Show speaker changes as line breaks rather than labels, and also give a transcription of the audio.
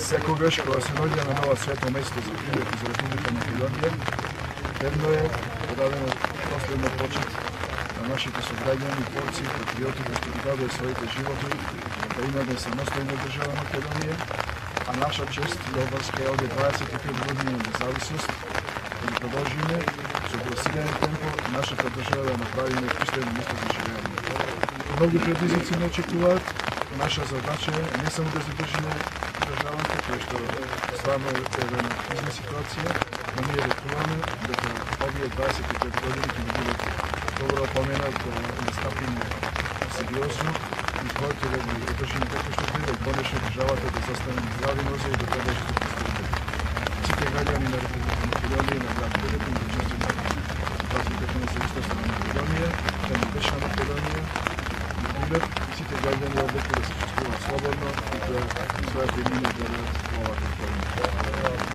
Sekogeš, koja se rodila na novo sveto mesto za priljet iz Republike Makedonije. Jedno je podavljeno proslavimo počet na našите sugrađani, borci, patrioti koji su dodali svojite životi da imamo samostojnu državu Makedonije, a naša čest i obarska je ovdje 25 godina nezavisnost i продолжиме со пресилен темпо нашата држава да направиме пристойно место за живење. Многи предизвици не очекуваат. Наша задача е не само да задржиме државата, која што стварно е една кризна ситуација, но ние рекуваме дека овие 25 години ќе ни бидат добро помена да настапиме сериозно и своите да ги одржиме како што треба и конечно државата да застане на здрави нозе и да продолжи да постои. Сите граѓани на Република Македонија, на град Прилеп, да честитат 25 независност на Македонија, да не беше на Македонија, на Прилеп, и сите граѓани овде да се чувствуваат слободно и да својата имена да